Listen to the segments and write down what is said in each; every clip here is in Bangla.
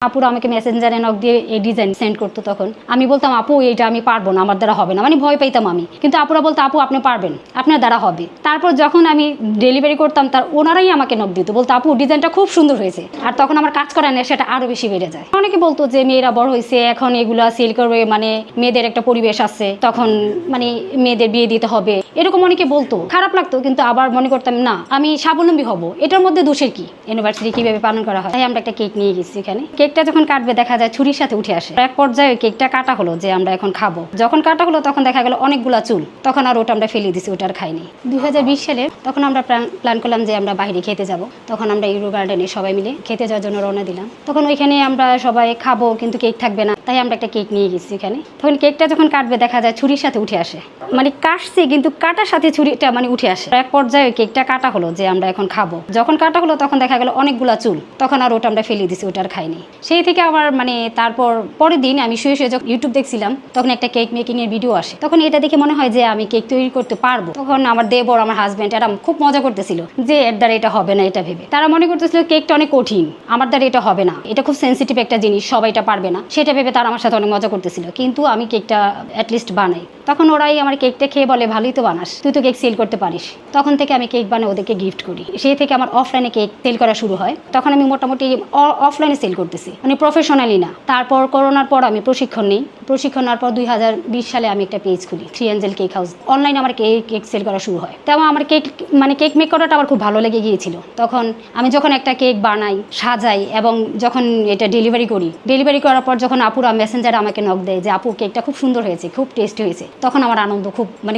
আপুরা আমাকে মেসেঞ্জারে নক দিয়ে এই ডিজাইন সেন্ড করতো। তখন আমি বলতাম আপু এইটা আমি পারবো না, আমার দ্বারা হবে না, মানে ভয় পাইতাম আমি। কিন্তু আপুরা বলতো আপু আপনি পারবেন, আপনার দ্বারা হবে। তারপর যখন আমি ডেলিভারি করতাম তার ওনারাই আমাকে নক দিত, বলতো আপু ডিজাইনটা খুব সুন্দর হয়েছে। আর তখন আমার কাজ করার নেশাটা আরো বেশি বেড়ে যায়। অনেকে বলতো যে মেয়েরা বড় হয়েছে এখন এগুলা সেল করবে, মানে মেয়েদের একটা পরিবেশ আছে, তখন মানে মেয়েদের বিয়ে দিতে হবে, এরকম অনেকে বলতো। খারাপ লাগতো, কিন্তু আবার মনে করতাম না আমি স্বাবলম্বী হব, এটার মধ্যে দোষের কি? অ্যানিভার্সারি কিভাবে পালন করা হয়। তাই আমরা একটা কেক নিয়ে গেছি। এখানে কেকটা যখন কাটবে দেখা যায় ছুরির সাথে উঠে আসে। এক পর্যায়ে কেকটা কাটা হলো যে আমরা এখন খাবো। যখন কাটা হলো তখন দেখা গেল অনেকগুলা চুল। তখন আর ওটা আমরা ফেলে দিছি, ওটা আর খাইনি। 2020 সালে তখন আমরা প্ল্যান করলাম যে আমরা বাইরে খেতে যাব। তখন আমরা ইউরো গার্ডেনে সবাই মিলে খেতে যাওয়ার জন্য রওনা দিলাম। তখন ওইখানে আমরা সবাই খাবো, কিন্তু কেক থাকবে না, তাই আমরা একটা কেক নিয়ে গেছি। এখানে তখন কেকটা যখন কাটবে দেখা যায় ছুরির সাথে উঠে আসে, মানে কাটছে কিন্তু কাটার সাথে ছুরিটা মানে উঠে আসে। এক পর্যায়ে কেকটা কাটা হলো যে আমরা এখন খাবো। যখন কাটা হলো তখন দেখা গেল অনেকগুলা চুল। তখন আর ওটা আমরা ফেলে দিছি, ওটা আর খাইনি। সেই থেকে আবার মানে তারপর পরের দিন আমি শুয়ে যখন ইউটিউব দেখছিলাম তখন একটা কেক মেকিং এর ভিডিও আসে। তখন এটা দেখে মনে হয় যে আমি কেক তৈরি করতে পারবো। তখন আমার দেবর, আমার হাজবেন্ড এরা খুব মজা করতেছিল যে এর দ্বারা এটা হবে না, এটা ভেবে তারা মনে করতেছিল কেকটা অনেক কঠিন, আমার দ্বারা এটা হবে না, এটা খুব সেন্সিটিভ একটা জিনিস, সবাই এটা পারবে না, সেটা ভেবে তারা আমার সাথে অনেক মজা করতেছিল। কিন্তু আমি কেকটা অ্যাটলিস্ট বানাই। তখন ওরাই আমার কেকটা খেয়ে বলে ভালোই তো বানাস, তুই তো কেক সেল করতে পারিস। তখন থেকে আমি কেক বানিয়ে ওদেরকে গিফট করি। সেই থেকে আমার অফলাইনে কেক সেল করা শুরু হয়। তখন আমি মোটামুটি অফলাইনে সেল করতেছি, মানে প্রফেশনালি না। তারপর করোনার পর আমি প্রশিক্ষণ নিই। প্রশিক্ষণ নেওয়ার পর 2020 সালে আমি একটা পেজ খুলি, 3 এঞ্জেল কেক হাউস। অনলাইনে আমার কেক সেল করা শুরু হয়। তেমন আমার কেক মেক করাটা আমার খুব ভালো লেগে গিয়েছিল। তখন আমি যখন একটা কেক বানাই, সাজাই এবং যখন এটা ডেলিভারি করার পর যখন আপুরা মেসেঞ্জারে আমাকে নক দেয় যে আপু কেকটা খুব সুন্দর হয়েছে, খুব টেস্টি হয়েছে, তখন আমার আনন্দ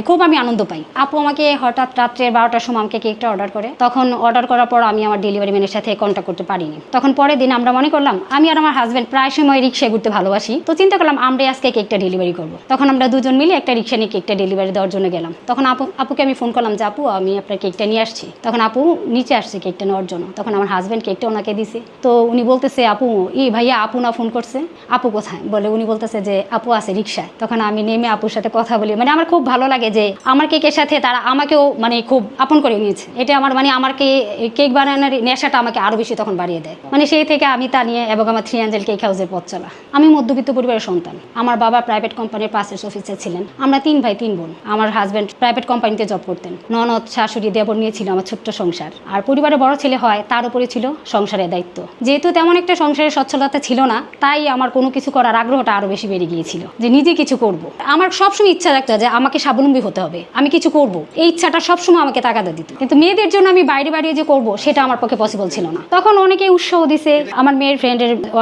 খুব আমি আনন্দ পাই। আপু আমাকে হঠাৎ রাত্রে 12টার সময় আমাকে কেকটা অর্ডার করে। তখন অর্ডার করার পর আমি আমার ডেলিভারি ম্যানের সাথে কন্ট্যাক্ট করতে পারিনি। তখন পরের দিন আমরা মনে করলাম, আমি আর আমার হাজব্যান্ড প্রায় সময় রিক্সায় ঘুরতে ভালোবাসি, তো চিন্তা করলাম আমরা আজকে কেকটা ডেলিভারি করবো। তখন আমরা দুজন মিলে একটা রিক্সা নিয়ে কেকটা ডেলিভারি দেওয়ার জন্য গেলাম। তখন আপুকে আমি ফোন করলাম যে আপু আমি আপনার কেকটা নিয়ে আসছি। তখন আপু নিচে আসছে কেকটা নেওয়ার জন্য। তখন আমার হাজব্যান্ড কেকটা ওনাকে দিছে। তো উনি বলতেছে আপু ভাইয়া আপু না ফোন করছে, আপু কোথায় বলে উনি বলতেছে যে আপু আছে রিক্সায়। তখন আমি নেমে আপুর সাথে কথা বলি, মানে আমার খুব ভালো লাগে যে আমার কেকের সাথে তারা আমাকেও মানে খুব আপন করে নিয়েছে। এটা আমার মানে আমার কেক বানানোর নেশাটা আমাকে আরো বেশি তখন বাড়িয়ে দেয়। মানে সেই থেকে আমি তা নিয়ে এবং আমার 3 এঞ্জেল কেক হাউসের পথ চলা। আমি মধ্যবিত্ত পরিবারের সন্তান। আমার বাবা প্রাইভেট কোম্পানির পাসেস অফিসার ছিলেন। আমরা 3 ভাই 3 বোন। আমার হাজব্যান্ড প্রাইভেট কোম্পানিতে জব করতেন। ননদ, শাশুড়ি, দেবর নিয়ে ছিল আমার ছোট্ট সংসার। আর পরিবারের বড় ছেলে হয়, তার উপরে ছিল সংসারের দায়িত্ব। যেহেতু তেমন একটা সংসারের সচ্ছলতা ছিল না, তাই আমার কোনো কিছু করার আগ্রহটা আরো বেশি বেড়ে গিয়েছিল, যে নিজে কিছু করব। আমার সবসময় ইচ্ছা থাকতো যে আমাকে স্বাবলম্বী হতে হবে, আমি কিছু করব, এই ইচ্ছাটা সবসময় আমাকে তাগাদা দিত। কিন্তু মেয়েদের জন্য আমি বাইরে যে করব সেটা আমার পক্ষে পসিবল ছিল না। তখন অনেকে উৎসাহ দিছে। আমার মেয়ের ফ্রেন্ডের ওরা